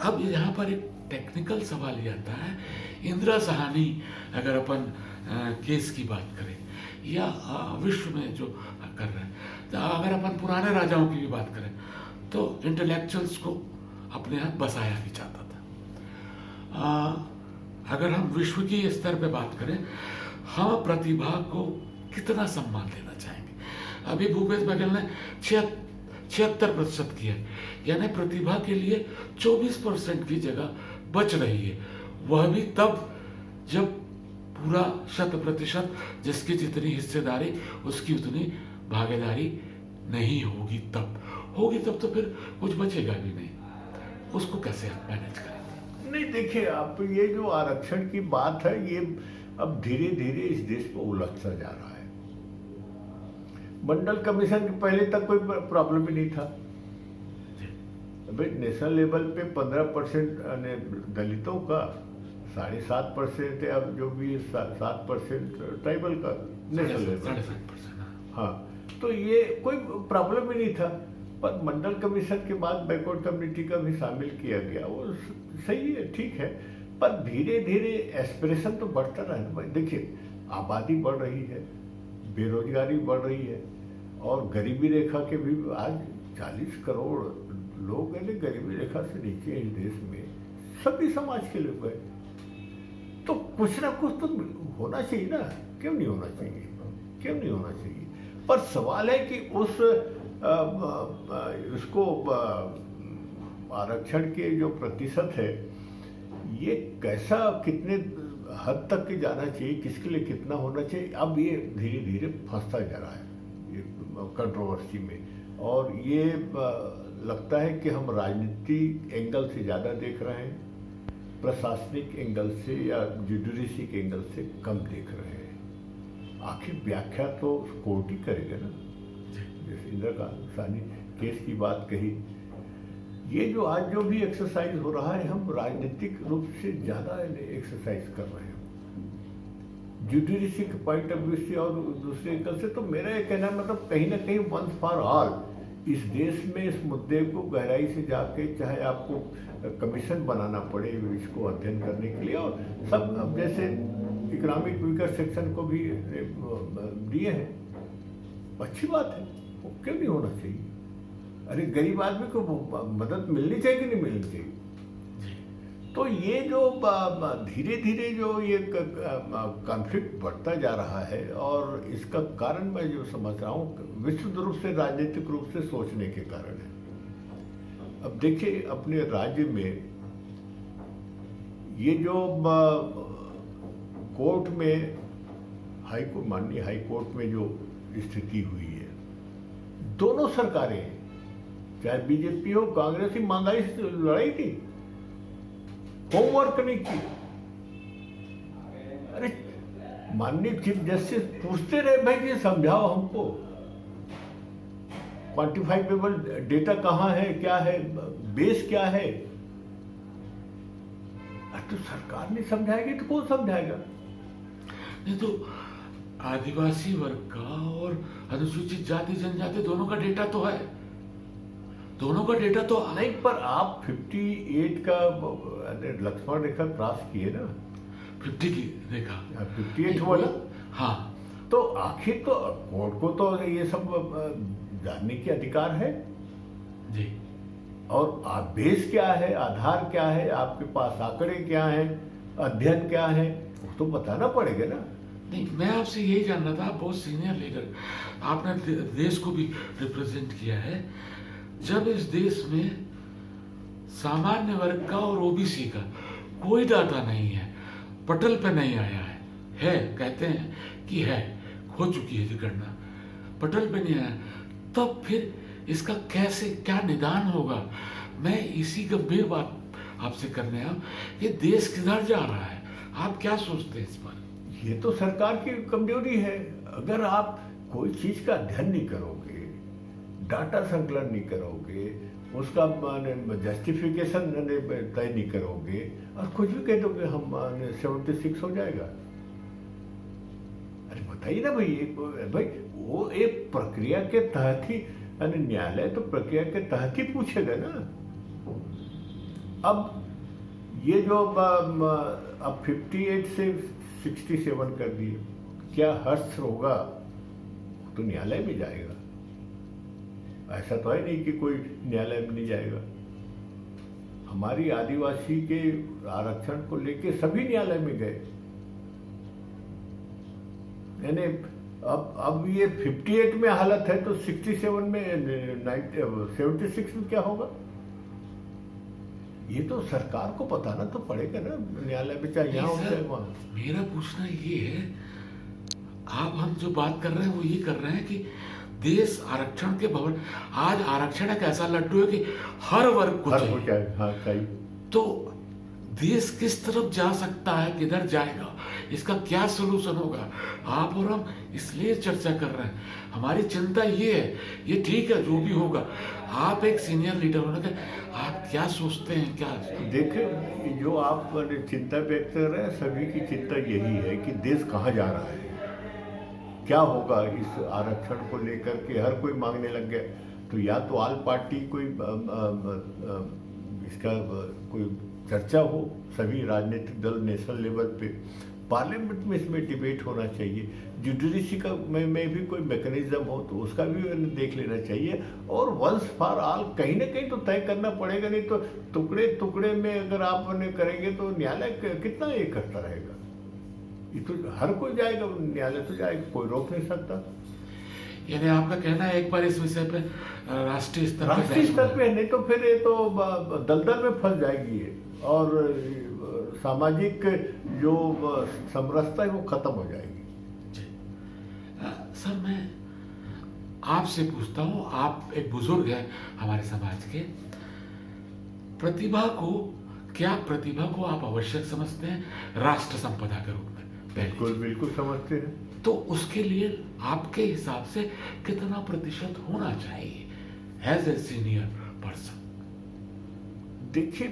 अब यहाँ पर एक टेक्निकल सवाल ये आता है, इंदिरा सहानी अगर अपन केस की बात करें या विश्व में जो कर रहे हैं, तो अगर अपन पुराने राजाओं की भी बात करें तो इंटेलेक्चुअल्स को अपने यहाँ बसाया भी जाता था। अगर हम विश्व की स्तर पे बात करें, हम प्रतिभा को कितना सम्मान देना चाहेंगे? अभी भूपेश बघेल ने 76% किया, यानी प्रतिभा के लिए 24% की जगह बच रही है। वह भी तब जब पूरा 100% जिसकी जितनी हिस्सेदारी उसकी उतनी भागीदारी नहीं होगी, तब होगी तब तो फिर कुछ बचेगा भी नहीं। उसको कैसे आप मैनेज करेंगे? नहीं, देखिए आप, ये जो आरक्षण की बात है ये अब धीरे धीरे इस देश में उलझता जा रहा है। मंडल कमीशन के पहले तक कोई प्रॉब्लम ही नहीं था। अभी नेशनल लेवल पे 15% दलितों का, 7.5% है, अब जो भी 7% ट्राइबल का नेशनल लेवल। 7.5%। हाँ, तो ये कोई प्रॉब्लम ही नहीं था। पर मंडल कमीशन के बाद बैकवर्ड कम्युनिटी का भी शामिल किया गया, वो सही है, ठीक है। पर धीरे धीरे एस्पिरेशन तो बढ़ता रहा है। देखिए, आबादी बढ़ रही है, बेरोजगारी बढ़ रही है, और गरीबी रेखा के भी आज 40 करोड़ लोग हैं गरीबी रेखा से नीचे इस देश में, सभी समाज के लोग हैं। तो कुछ ना कुछ तो होना चाहिए ना, क्यों नहीं होना चाहिए, क्यों नहीं होना चाहिए? पर सवाल है कि उसको आरक्षण के जो प्रतिशत है, ये कैसा, कितने हद तक के जाना चाहिए, किसके लिए कितना होना चाहिए, अब ये धीरे धीरे फंसता जा रहा है ये कंट्रोवर्सी में। और ये लगता है कि हम राजनीतिक एंगल से ज़्यादा देख रहे हैं, प्रशासनिक एंगल से या जुडिशरी के एंगल से कम देख रहे हैं। आखिर व्याख्या तो कोर्ट ही करेगा ना। जैसे इंदिरा सहानी केस की बात कही, ये जो आज जो भी एक्सरसाइज हो रहा है, हम राजनीतिक रूप से ज़्यादा एक्सरसाइज कर रहे हैं जुडिशरी के पॉइंट ऑफ व्यू से और दूसरे एंगल से। तो मेरा ये कहना मतलब कहीं ना कहीं वंस फॉर ऑल इस देश में इस मुद्दे को गहराई से जाके, चाहे आपको कमीशन बनाना पड़े इसको अध्ययन करने के लिए, और सब अब जैसे इकोनॉमिक वीकर सेक्शन को भी दिए हैं, अच्छी बात है, वो क्यों नहीं होना चाहिए? अरे गरीब आदमी को मदद मिलनी चाहिए कि नहीं मिलनी चाहिए? तो ये जो धीरे धीरे जो ये कॉन्फ्लिक्ट बढ़ता जा रहा है, और इसका कारण मैं जो समझ रहा हूँ विस्तृत रूप से राजनीतिक रूप से सोचने के कारण है। अब देखिए, अपने राज्य में ये जो कोर्ट में माननीय हाई कोर्ट में जो स्थिति हुई है, दोनों सरकारें, चाहे बीजेपी हो कांग्रेस ही, महंगाई से लड़ाई थी, होमवर्क नहीं की। अरे माननीय चीफ जस्टिस पूछते रहे, भाई ये समझाओ हमको, क्वांटिफाइबल डेटा कहाँ है, क्या है, बेस क्या है? तो सरकार नहीं समझाएगी तो कौन समझाएगा? नहीं तो आदिवासी वर्ग का और अनुसूचित जाति जनजाति दोनों का डेटा तो है, दोनों का डेटा तो नहीं। पर आप 58 का लक्ष्मण रेखा क्रॉस किए ना, 50 की रेखा, 58 वाला। हाँ, तो आखिर तो कोर्ट को तो ये सब जानने की अधिकार है जी। और आप बेस क्या है, आधार क्या है, आपके पास आंकड़े क्या हैं, अध्ययन क्या है, वो तो बताना पड़ेगा ना। नहीं, मैं आपसे यही जानना था, आप बहुत सीनियर लीडर, आपने देश को भी रिप्रेजेंट किया है। जब इस देश में सामान्य वर्ग का और ओबीसी का कोई डाटा नहीं है, पटल पे नहीं आया है कहते हैं कि है, हो चुकी है गणना, पटल पे नहीं आया, तब फिर इसका कैसे क्या निदान होगा? मैं इसी गंभीर बात आपसे करने आया कि देश किधर जा रहा है, आप क्या सोचते हैं इस पर? ये तो सरकार की कमजोरी है। अगर आप कोई चीज का अध्ययन नहीं करोगे, डाटा संकलन नहीं करोगे, उसका जस्टिफिकेशन तय नहीं करोगे, और कुछ भी कह दोगे हम 76 हो जाएगा, अरे बताइए ना भाई वो एक प्रक्रिया के तहत ही, न्यायालय तो प्रक्रिया के तहत ही पूछेगा ना। अब ये जो अब 58 से 67 कर दिए, क्या हर्ष होगा? तो न्यायालय में जाएगा। ऐसा तो है नहीं कि कोई न्यायालय में नहीं जाएगा। हमारी आदिवासी के आरक्षण को लेके सभी न्यायालय में गए। यानी अब ये 58 में हालत है तो 67 में 76 में क्या होगा? ये तो सरकार को बताना तो पड़ेगा ना, न्यायालय में चाहे यहाँ हो चाहे वहाँ। मेरा पूछना ये है, आप हम जो बात कर रहे हैं वो ये कर रहे हैं कि देश आरक्षण के भवन, आज आरक्षण एक ऐसा लड्डू है कि हर वर्ग को चाहिए। हाँ चाहिए। तो देश किस तरफ जा सकता है, किधर जाएगा, इसका क्या सोल्यूशन होगा, आप और हम इसलिए चर्चा कर रहे हैं। हमारी चिंता ये है, ये ठीक है जो भी होगा, आप एक सीनियर लीडर होने के आप क्या सोचते हैं? क्या देखें, जो आप चिंता व्यक्त कर रहे हैं, सभी की चिंता यही है कि देश कहाँ जा रहा है, क्या होगा इस आरक्षण को लेकर के। हर कोई मांगने लग गया, तो या तो ऑल पार्टी कोई इसका कोई चर्चा हो, सभी राजनीतिक दल नेशनल लेवल पे, पार्लियामेंट में इसमें डिबेट होना चाहिए, जुडिशरी का में भी कोई मैकेनिज्म हो तो उसका भी देख लेना चाहिए, और वंस फॉर ऑल कहीं ना कहीं तो तय करना पड़ेगा। नहीं तो टुकड़े टुकड़े में अगर आप करेंगे तो न्यायालय कितना ये करता रहेगा? ये तो हर कोई जाएगा न्यायालय, तो जाएगा, कोई रोक नहीं सकता। यानी आपका कहना है एक बार इस विषय पे राष्ट्रीय स्तर पे नहीं तो फिर ये तो दलदल में फंस जाएगी ये, और सामाजिक जो समरसता है वो खत्म हो जाएगी। सर, मैं आपसे पूछता हूँ, आप एक बुजुर्ग हैं हमारे समाज के, क्या प्रतिभा को आप आवश्यक समझते हैं राष्ट्र संपदा के रूप में? बिल्कुल समझते हैं। तो उसके लिए आपके हिसाब से कितना प्रतिशत होना चाहिए एज ए सीनियर पर्सन? देखिए,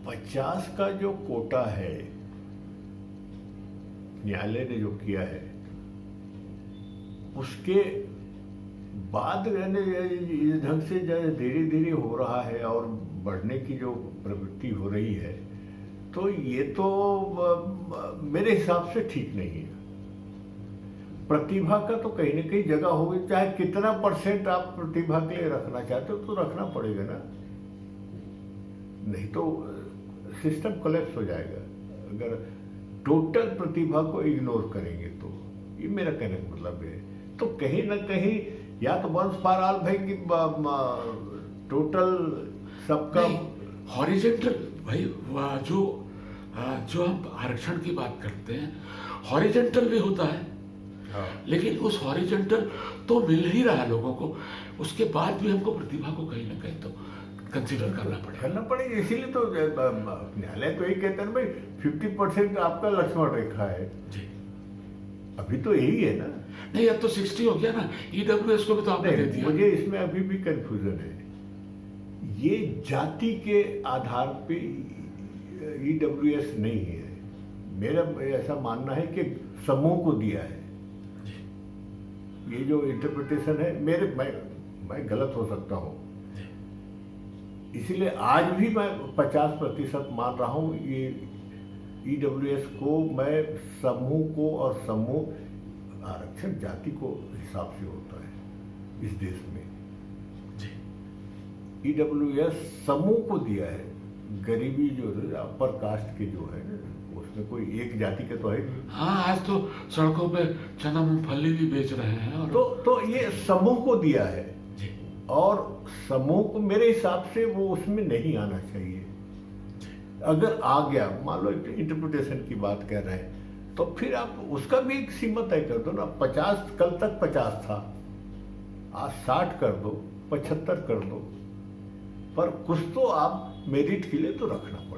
50 का जो कोटा है, न्यायालय ने जो किया है, उसके बाद इस ढंग से धीरे धीरे हो रहा है और बढ़ने की जो प्रवृत्ति हो रही है, तो ये तो मेरे हिसाब से ठीक नहीं है। प्रतिभा का तो कहीं ना कहीं जगह होगी, चाहे कितना % आप प्रतिभा के लिए रखना चाहते हो तो रखना पड़ेगा ना, नहीं तो सिस्टम कोलैप्स हो जाएगा अगर टोटल प्रतिभा को इग्नोर करेंगे तो। ये मेरा कहने का मतलब है। तो कहीं ना कहीं या तो वंस फॉर ऑल भाई कि टोटल सबका हॉरिजेंटल भाई, जो हम आरक्षण की बात करते हैं, हॉरिजेंटल भी होता है। हाँ। लेकिन उस हॉरिजेंटल तो मिल ही रहा है लोगों को, उसके बाद भी हमको प्रतिभा को कहीं ना कहीं तो कंसीडर करना पड़ेगा। इसीलिए तो न्यायालय तो यही कहता है भाई 50% आपका लक्ष्मण रेखा है जी। अभी तो यही है ना। नहीं, अब तो 60 हो गया ना, EWS को भी तो आपने दे दिया। मुझे इसमें अभी भी कंफ्यूजन है। ये जाति के आधार पे EWS नहीं है, मेरा ऐसा मानना है कि समूह को दिया है। ये जो इंटरप्रिटेशन है मैं गलत हो सकता हूँ, इसीलिए आज भी मैं 50% मान रहा हूँ। ये EWS को मैं समूह को, और समूह आरक्षण जाति को हिसाब से होता है इस देश में। EWS समूह को दिया है, गरीबी जो है अपर कास्ट के जो है उसमें कोई एक जाति के तो है। हाँ, आज तो सड़कों पे चना मूंगफली भी बेच रहे हैं। और तो ये समूह को दिया है जी। और समूह को मेरे हिसाब से वो उसमें नहीं आना चाहिए। अगर आ गया, मान लो इंटरप्रिटेशन की बात कर रहे हैं, तो फिर आप उसका भी एक सीमा तय कर दो ना। 50 कल तक 50 था, आज 60 कर दो, 75 कर दो, पर कुछ तो आप मेरिट के लिए तो रखना पड़ेगा।